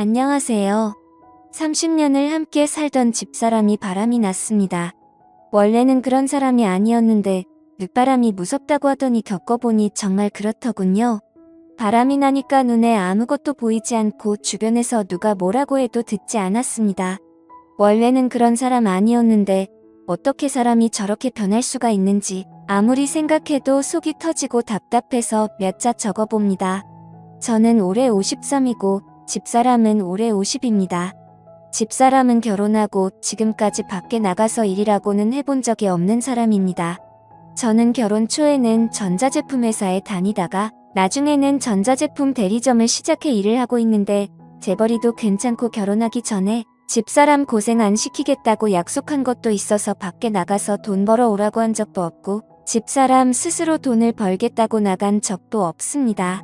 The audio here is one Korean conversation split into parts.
안녕하세요. 30년을 함께 살던 집사람이 바람이 났습니다. 원래는 그런 사람이 아니었는데 늦바람이 무섭다고 하더니 겪어보니 정말 그렇더군요. 바람이 나니까 눈에 아무것도 보이지 않고 주변에서 누가 뭐라고 해도 듣지 않았습니다. 원래는 그런 사람 아니었는데 어떻게 사람이 저렇게 변할 수가 있는지 아무리 생각해도 속이 터지고 답답해서 몇 자 적어봅니다. 저는 올해 53이고 집사람은 올해 50입니다. 집사람은 결혼하고 지금까지 밖에 나가서 일이라고는 해본 적이 없는 사람입니다. 저는 결혼 초에는 전자제품 회사에 다니다가 나중에는 전자제품 대리점을 시작해 일을 하고 있는데 재벌이도 괜찮고 결혼하기 전에 집사람 고생 안 시키겠다고 약속한 것도 있어서 밖에 나가서 돈 벌어 오라고 한 적도 없고 집사람 스스로 돈을 벌겠다고 나간 적도 없습니다.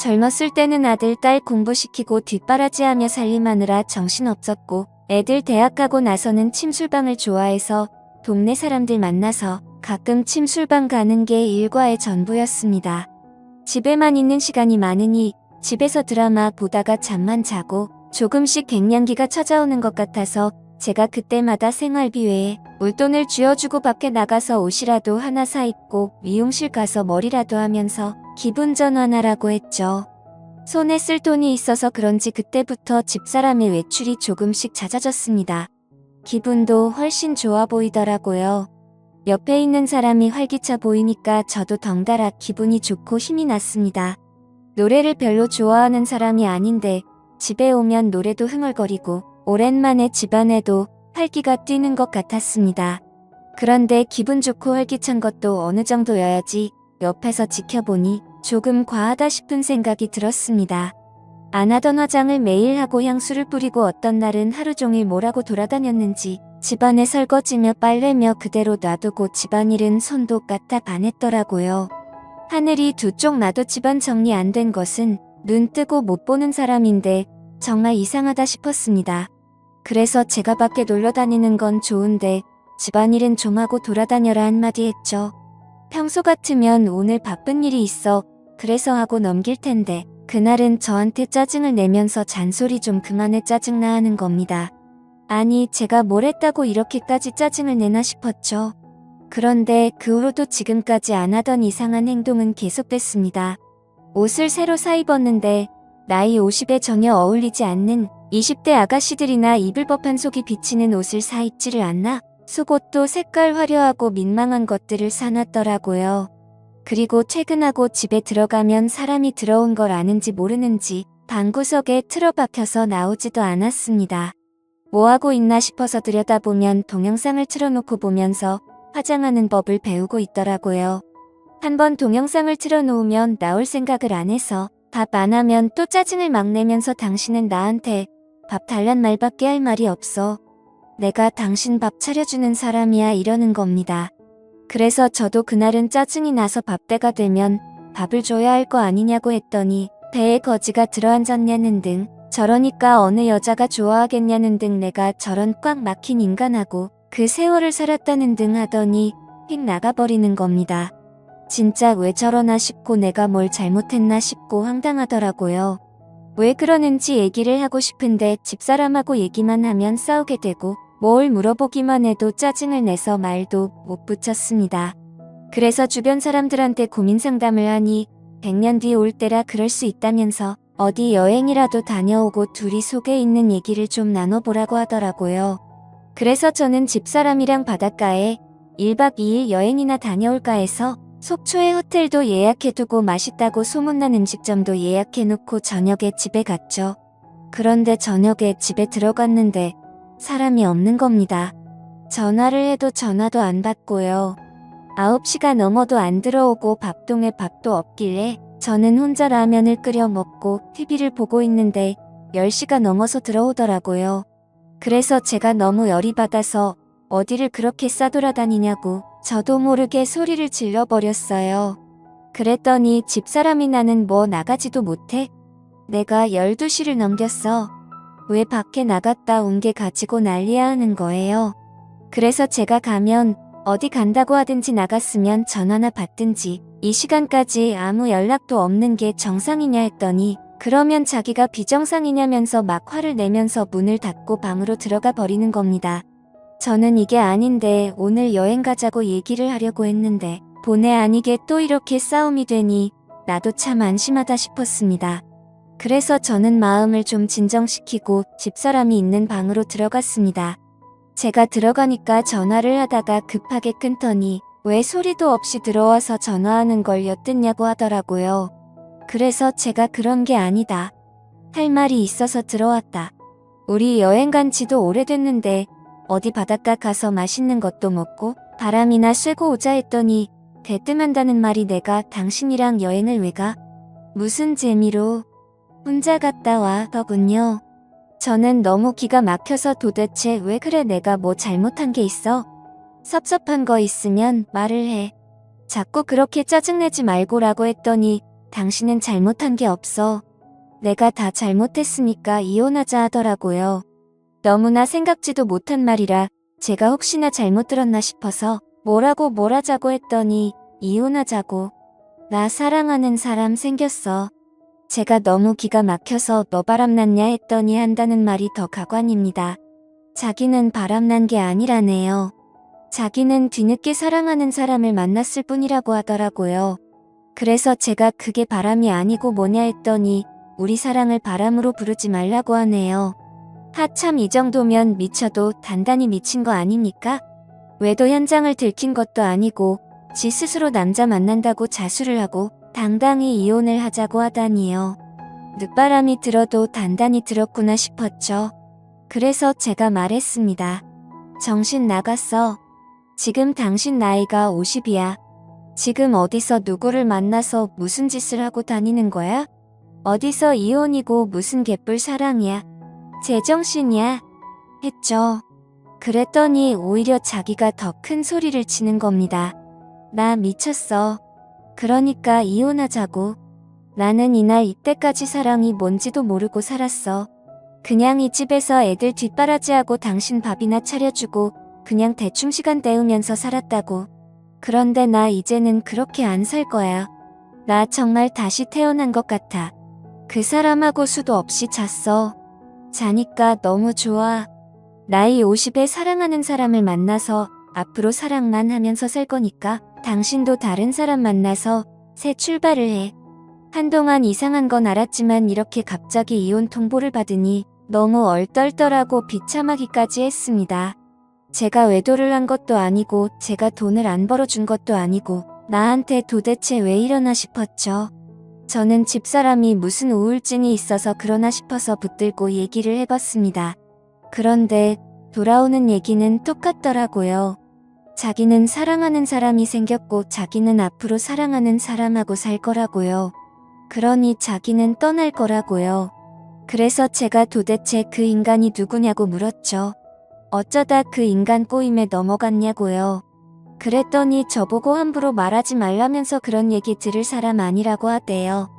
젊었을 때는 아들, 딸 공부시키고 뒷바라지하며 살림하느라 정신없었고 애들 대학 가고 나서는 침술방을 좋아해서 동네 사람들 만나서 가끔 침술방 가는 게 일과의 전부였습니다. 집에만 있는 시간이 많으니 집에서 드라마 보다가 잠만 자고 조금씩 갱년기가 찾아오는 것 같아서 제가 그때마다 생활비 외에 울돈을 쥐어주고 밖에 나가서 옷이라도 하나 사 입고 미용실 가서 머리라도 하면서 기분 전환하라고 했죠. 손에 쓸 돈이 있어서 그런지 그때부터 집사람의 외출이 조금씩 잦아졌습니다. 기분도 훨씬 좋아 보이더라고요. 옆에 있는 사람이 활기차 보이니까 저도 덩달아 기분이 좋고 힘이 났습니다. 노래를 별로 좋아하는 사람이 아닌데 집에 오면 노래도 흥얼거리고 오랜만에 집안에도 활기가 뛰는 것 같았습니다. 그런데 기분 좋고 활기찬 것도 어느 정도여야지 옆에서 지켜보니 조금 과하다 싶은 생각이 들었습니다. 안 하던 화장을 매일 하고 향수를 뿌리고 어떤 날은 하루 종일 뭐라고 돌아다녔는지 집안에 설거지며 빨래며 그대로 놔두고 집안일은 손도 까딱 안 했더라고요. 하늘이 두 쪽 나도 집안 정리 안 된 것은 눈 뜨고 못 보는 사람인데 정말 이상하다 싶었습니다. 그래서 제가 밖에 놀러 다니는 건 좋은데 집안일은 좀 하고 돌아다녀라 한마디 했죠. 평소 같으면 오늘 바쁜 일이 있어 그래서 하고 넘길 텐데 그날은 저한테 짜증을 내면서 잔소리 좀 그만해 짜증나 하는 겁니다. 아니 제가 뭘 했다고 이렇게까지 짜증을 내나 싶었죠. 그런데 그 후로도 지금까지 안 하던 이상한 행동은 계속됐습니다. 옷을 새로 사 입었는데 나이 50에 전혀 어울리지 않는 20대 아가씨들이나 입을 법한 속이 비치는 옷을 사 입지를 않나? 속옷도 색깔 화려하고 민망한 것들을 사놨더라고요. 그리고 퇴근하고 집에 들어가면 사람이 들어온 걸 아는지 모르는지 방구석에 틀어박혀서 나오지도 않았습니다. 뭐하고 있나 싶어서 들여다보면 동영상을 틀어놓고 보면서 화장하는 법을 배우고 있더라고요. 한번 동영상을 틀어놓으면 나올 생각을 안 해서 밥 안 하면 또 짜증을 막 내면서 당신은 나한테 밥 달란 말밖에 할 말이 없어. 내가 당신 밥 차려주는 사람이야 이러는 겁니다. 그래서 저도 그날은 짜증이 나서 밥때가 되면 밥을 줘야 할 거 아니냐고 했더니 배에 거지가 들어앉았냐는 등 저러니까 어느 여자가 좋아하겠냐는 등 내가 저런 꽉 막힌 인간하고 그 세월을 살았다는 등 하더니 휙 나가버리는 겁니다. 진짜 왜 저러나 싶고 내가 뭘 잘못했나 싶고 황당하더라고요. 왜 그러는지 얘기를 하고 싶은데 집사람하고 얘기만 하면 싸우게 되고 뭘 물어보기만 해도 짜증을 내서 말도 못 붙였습니다. 그래서 주변 사람들한테 고민 상담을 하니 100년 뒤 올 때라 그럴 수 있다면서 어디 여행이라도 다녀오고 둘이 속에 있는 얘기를 좀 나눠보라고 하더라고요. 그래서 저는 집사람이랑 바닷가에 1박 2일 여행이나 다녀올까 해서 속초에 호텔도 예약해두고 맛있다고 소문난 음식점도 예약해놓고 저녁에 집에 갔죠. 그런데 저녁에 집에 들어갔는데 사람이 없는 겁니다. 전화를 해도 전화도 안 받고요. 9시가 넘어도 안 들어오고 밥통에 밥도 없길래 저는 혼자 라면을 끓여 먹고 TV를 보고 있는데 10시가 넘어서 들어오더라고요. 그래서 제가 너무 열이 받아서 어디를 그렇게 싸돌아다니냐고 저도 모르게 소리를 질러버렸어요. 그랬더니 집사람이 나는 뭐 나가지도 못해? 내가 12시를 넘겼어. 왜 밖에 나갔다 온 게 가지고 난리야 하는 거예요. 그래서 제가 가면 어디 간다고 하든지 나갔으면 전화나 받든지 이 시간까지 아무 연락도 없는 게 정상이냐 했더니 그러면 자기가 비정상이냐면서 막 화를 내면서 문을 닫고 방으로 들어가 버리는 겁니다. 저는 이게 아닌데 오늘 여행 가자고 얘기를 하려고 했는데 본의 아니게 또 이렇게 싸움이 되니 나도 참 안심하다 싶었습니다. 그래서 저는 마음을 좀 진정시키고 집사람이 있는 방으로 들어갔습니다. 제가 들어가니까 전화를 하다가 급하게 끊더니 왜 소리도 없이 들어와서 전화하는 걸 엿듣냐고 하더라고요. 그래서 제가 그런 게 아니다. 할 말이 있어서 들어왔다. 우리 여행 간 지도 오래됐는데 어디 바닷가 가서 맛있는 것도 먹고 바람이나 쐬고 오자 했더니 대뜸한다는 말이 내가 당신이랑 여행을 왜 가? 무슨 재미로? 혼자 갔다 와 더군요. 저는 너무 기가 막혀서 도대체 왜 그래 내가 뭐 잘못한 게 있어? 섭섭한 거 있으면 말을 해. 자꾸 그렇게 짜증내지 말고라고 했더니 당신은 잘못한 게 없어. 내가 다 잘못했으니까 이혼하자 하더라고요. 너무나 생각지도 못한 말이라 제가 혹시나 잘못 들었나 싶어서 뭐라고 뭘 하자고 했더니 이혼하자고. 나 사랑하는 사람 생겼어. 제가 너무 기가 막혀서 너 바람났냐 했더니 한다는 말이 더 가관입니다. 자기는 바람난 게 아니라네요. 자기는 뒤늦게 사랑하는 사람을 만났을 뿐이라고 하더라고요. 그래서 제가 그게 바람이 아니고 뭐냐 했더니 우리 사랑을 바람으로 부르지 말라고 하네요. 하참 이 정도면 미쳐도 단단히 미친 거 아닙니까? 외도 현장을 들킨 것도 아니고 지 스스로 남자 만난다고 자수를 하고 당당히 이혼을 하자고 하다니요. 늦바람이 들어도 단단히 들었구나 싶었죠. 그래서 제가 말했습니다. 정신 나갔어. 지금 당신 나이가 50이야. 지금 어디서 누구를 만나서 무슨 짓을 하고 다니는 거야? 어디서 이혼이고 무슨 개뿔 사랑이야. 제정신이야. 했죠. 그랬더니 오히려 자기가 더 큰 소리를 치는 겁니다. 나 미쳤어. 그러니까 이혼하자고. 나는 이날 이때까지 사랑이 뭔지도 모르고 살았어. 그냥 이 집에서 애들 뒷바라지하고 당신 밥이나 차려주고 그냥 대충 시간 때우면서 살았다고. 그런데 나 이제는 그렇게 안 살 거야. 나 정말 다시 태어난 것 같아. 그 사람하고 수도 없이 잤어. 자니까 너무 좋아. 나이 50에 사랑하는 사람을 만나서 앞으로 사랑만 하면서 살 거니까 당신도 다른 사람 만나서 새 출발을 해. 한동안 이상한 건 알았지만 이렇게 갑자기 이혼 통보를 받으니 너무 얼떨떨하고 비참하기까지 했습니다. 제가 외도를 한 것도 아니고 제가 돈을 안 벌어준 것도 아니고 나한테 도대체 왜 이러나 싶었죠. 저는 집사람이 무슨 우울증이 있어서 그러나 싶어서 붙들고 얘기를 해봤습니다. 그런데 돌아오는 얘기는 똑같더라고요. 자기는 사랑하는 사람이 생겼고 자기는 앞으로 사랑하는 사람하고 살 거라고요. 그러니 자기는 떠날 거라고요. 그래서 제가 도대체 그 인간이 누구냐고 물었죠. 어쩌다 그 인간 꼬임에 넘어갔냐고요. 그랬더니 저보고 함부로 말하지 말라면서 그런 얘기 들을 사람 아니라고 하대요.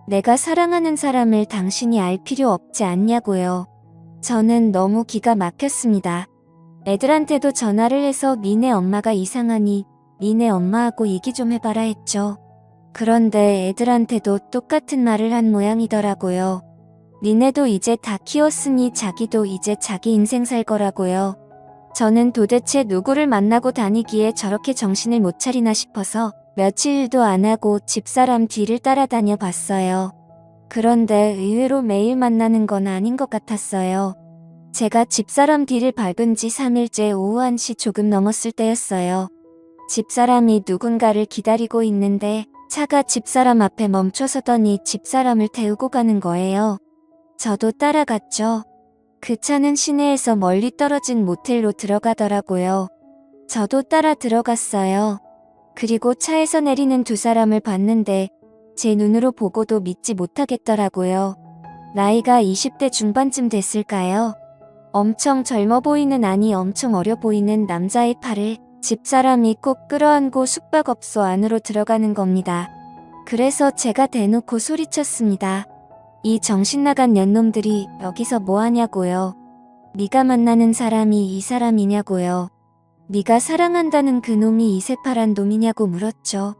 내가 사랑하는 사람을 당신이 알 필요 없지 않냐고요. 저는 너무 기가 막혔습니다. 애들한테도 전화를 해서 니네 엄마가 이상하니 니네 엄마하고 얘기 좀 해봐라 했죠. 그런데 애들한테도 똑같은 말을 한 모양이더라고요. 니네도 이제 다 키웠으니 자기도 이제 자기 인생 살 거라고요. 저는 도대체 누구를 만나고 다니기에 저렇게 정신을 못 차리나 싶어서 며칠도 안 하고 집사람 뒤를 따라다녀 봤어요. 그런데 의외로 매일 만나는 건 아닌 것 같았어요. 제가 집사람 뒤를 밟은 지 3일째 오후 1시 조금 넘었을 때였어요. 집사람이 누군가를 기다리고 있는데 차가 집사람 앞에 멈춰서더니 집사람을 태우고 가는 거예요. 저도 따라갔죠. 그 차는 시내에서 멀리 떨어진 모텔로 들어가더라고요. 저도 따라 들어갔어요. 그리고 차에서 내리는 두 사람을 봤는데 제 눈으로 보고도 믿지 못하겠더라고요. 나이가 20대 중반쯤 됐을까요? 엄청 젊어 보이는 아니 엄청 어려 보이는 남자의 팔을 집사람이 꼭 끌어안고 숙박업소 안으로 들어가는 겁니다. 그래서 제가 대놓고 소리쳤습니다. 이 정신나간 년놈들이 여기서 뭐하냐고요. 네가 만나는 사람이 이 사람이냐고요. 네가 사랑한다는 그 놈이 이 새파란 놈이냐고 물었죠.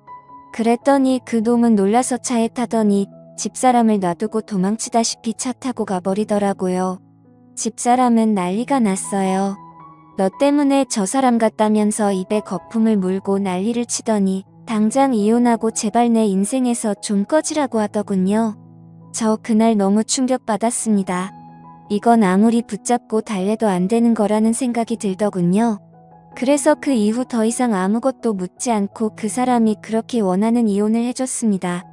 그랬더니 그 놈은 놀라서 차에 타더니 집사람을 놔두고 도망치다시피 차 타고 가버리더라고요. 집사람은 난리가 났어요. 너 때문에 저 사람 같다면서 입에 거품을 물고 난리를 치더니 당장 이혼하고 제발 내 인생에서 좀 꺼지라고 하더군요. 저 그날 너무 충격받았습니다. 이건 아무리 붙잡고 달래도 안 되는 거라는 생각이 들더군요. 그래서 그 이후 더 이상 아무것도 묻지 않고 그 사람이 그렇게 원하는 이혼을 해줬습니다.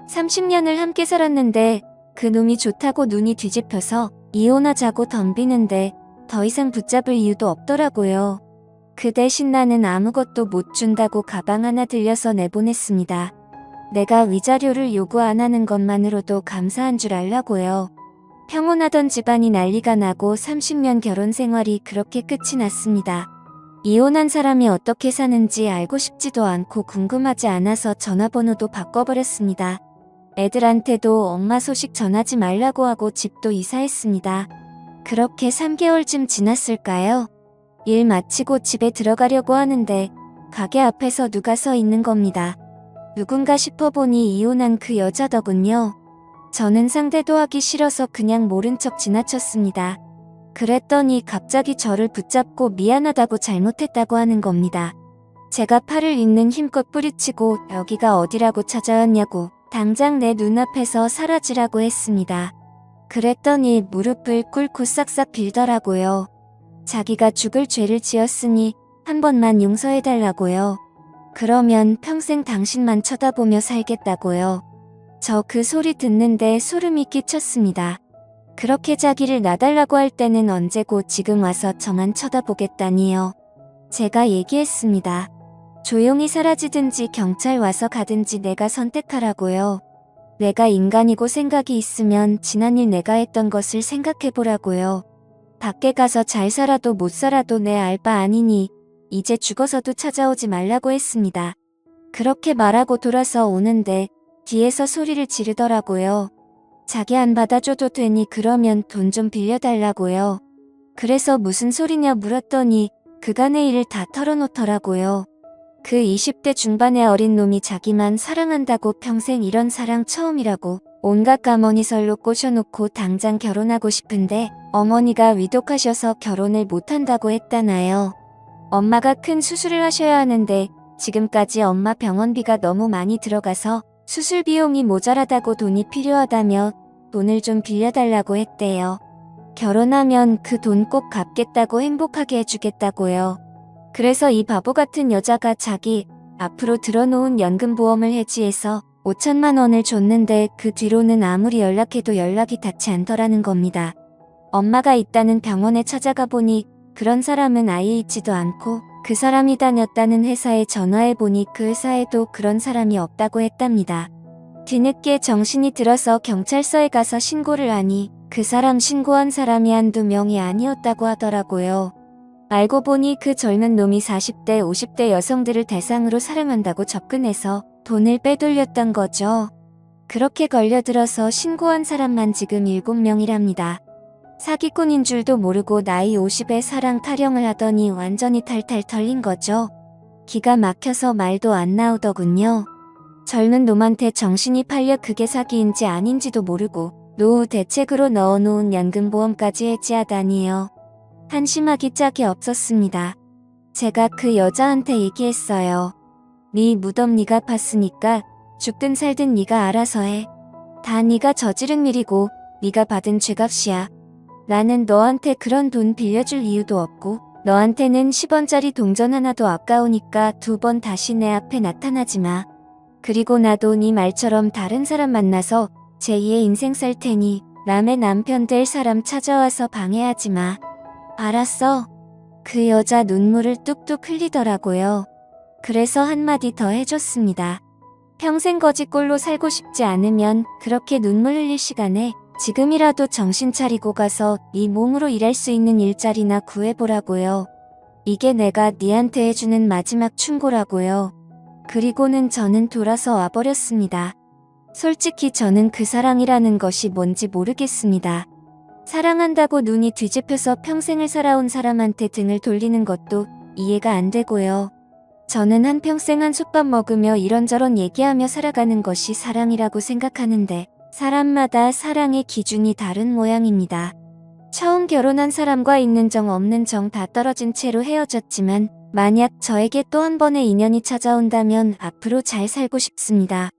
30년을 함께 살았는데 그 놈이 좋다고 눈이 뒤집혀서 이혼하자고 덤비는데 더 이상 붙잡을 이유도 없더라고요. 그 대신 나는 아무것도 못 준다고 가방 하나 들려서 내보냈습니다. 내가 위자료를 요구 안 하는 것만으로도 감사한 줄 알라고요. 평온하던 집안이 난리가 나고 30년 결혼 생활이 그렇게 끝이 났습니다. 이혼한 사람이 어떻게 사는지 알고 싶지도 않고 궁금하지 않아서 전화번호도 바꿔버렸습니다. 애들한테도 엄마 소식 전하지 말라고 하고 집도 이사했습니다. 그렇게 3개월쯤 지났을까요? 일 마치고 집에 들어가려고 하는데 가게 앞에서 누가 서 있는 겁니다. 누군가 싶어보니 이혼한 그 여자더군요. 저는 상대도 하기 싫어서 그냥 모른 척 지나쳤습니다. 그랬더니 갑자기 저를 붙잡고 미안하다고 잘못했다고 하는 겁니다. 제가 팔을 있는 힘껏 뿌리치고 여기가 어디라고 찾아왔냐고 당장 내 눈앞에서 사라지라고 했습니다. 그랬더니 무릎을 꿇고 싹싹 빌더라고요. 자기가 죽을 죄를 지었으니 한 번만 용서해달라고요. 그러면 평생 당신만 쳐다보며 살겠다고요. 저 그 소리 듣는데 소름이 끼쳤습니다. 그렇게 자기를 놔달라고 할 때는 언제고 지금 와서 저만 쳐다보겠다니요. 제가 얘기했습니다. 조용히 사라지든지 경찰 와서 가든지 내가 선택하라고요. 내가 인간이고 생각이 있으면 지난 일 내가 했던 것을 생각해보라고요. 밖에 가서 잘 살아도 못 살아도 내 알 바 아니니 이제 죽어서도 찾아오지 말라고 했습니다. 그렇게 말하고 돌아서 오는데 뒤에서 소리를 지르더라고요. 자기 안 받아줘도 되니 그러면 돈 좀 빌려달라고요. 그래서 무슨 소리냐 물었더니 그간의 일을 다 털어놓더라고요. 그 20대 중반의 어린 놈이 자기만 사랑한다고 평생 이런 사랑 처음이라고 온갖 가머니설로 꼬셔놓고 당장 결혼하고 싶은데 어머니가 위독하셔서 결혼을 못한다고 했다나요. 엄마가 큰 수술을 하셔야 하는데 지금까지 엄마 병원비가 너무 많이 들어가서 수술 비용이 모자라다고 돈이 필요하다며 돈을 좀 빌려달라고 했대요. 결혼하면 그 돈 꼭 갚겠다고 행복하게 해주겠다고요. 그래서 이 바보 같은 여자가 자기 앞으로 들어놓은 연금보험을 해지해서 5천만 원을 줬는데 그 뒤로는 아무리 연락해도 연락이 닿지 않더라는 겁니다. 엄마가 있다는 병원에 찾아가 보니 그런 사람은 아예 있지도 않고 그 사람이 다녔다는 회사에 전화해보니 그 회사에도 그런 사람이 없다고 했답니다. 뒤늦게 정신이 들어서 경찰서에 가서 신고를 하니 그 사람 신고한 사람이 한두 명이 아니었다고 하더라고요. 알고 보니 그 젊은 놈이 40대, 50대 여성들을 대상으로 사랑한다고 접근해서 돈을 빼돌렸던 거죠. 그렇게 걸려들어서 신고한 사람만 지금 7명이랍니다. 사기꾼인 줄도 모르고 나이 50에 사랑 타령을 하더니 완전히 탈탈 털린 거죠. 기가 막혀서 말도 안 나오더군요. 젊은 놈한테 정신이 팔려 그게 사기인지 아닌지도 모르고 노후 대책으로 넣어놓은 연금보험까지 해지하다니요. 한심하기 짝이 없었습니다. 제가 그 여자한테 얘기했어요. 네 무덤 네가 팠으니까 죽든 살든 네가 알아서 해. 다 네가 저지른 일이고 네가 받은 죄값이야. 나는 너한테 그런 돈 빌려줄 이유도 없고 너한테는 10원짜리 동전 하나도 아까우니까 2번 다시 내 앞에 나타나지 마. 그리고 나도 네 말처럼 다른 사람 만나서 제2의 인생 살 테니 남의 남편 될 사람 찾아와서 방해하지 마. 알았어. 그 여자 눈물을 뚝뚝 흘리더라고요. 그래서 한마디 더 해줬습니다. 평생 거지꼴로 살고 싶지 않으면 그렇게 눈물 흘릴 시간에 지금이라도 정신 차리고 가서 네 몸으로 일할 수 있는 일자리나 구해보라고요. 이게 내가 네한테 해주는 마지막 충고라고요. 그리고는 저는 돌아서 와버렸습니다. 솔직히 저는 그 사랑이라는 것이 뭔지 모르겠습니다. 사랑한다고 눈이 뒤집혀서 평생을 살아온 사람한테 등을 돌리는 것도 이해가 안 되고요. 저는 한평생 한솥밥 먹으며 이런저런 얘기하며 살아가는 것이 사랑이라고 생각하는데 사람마다 사랑의 기준이 다른 모양입니다. 처음 결혼한 사람과 있는 정 없는 정 다 떨어진 채로 헤어졌지만 만약 저에게 또 한 번의 인연이 찾아온다면 앞으로 잘 살고 싶습니다.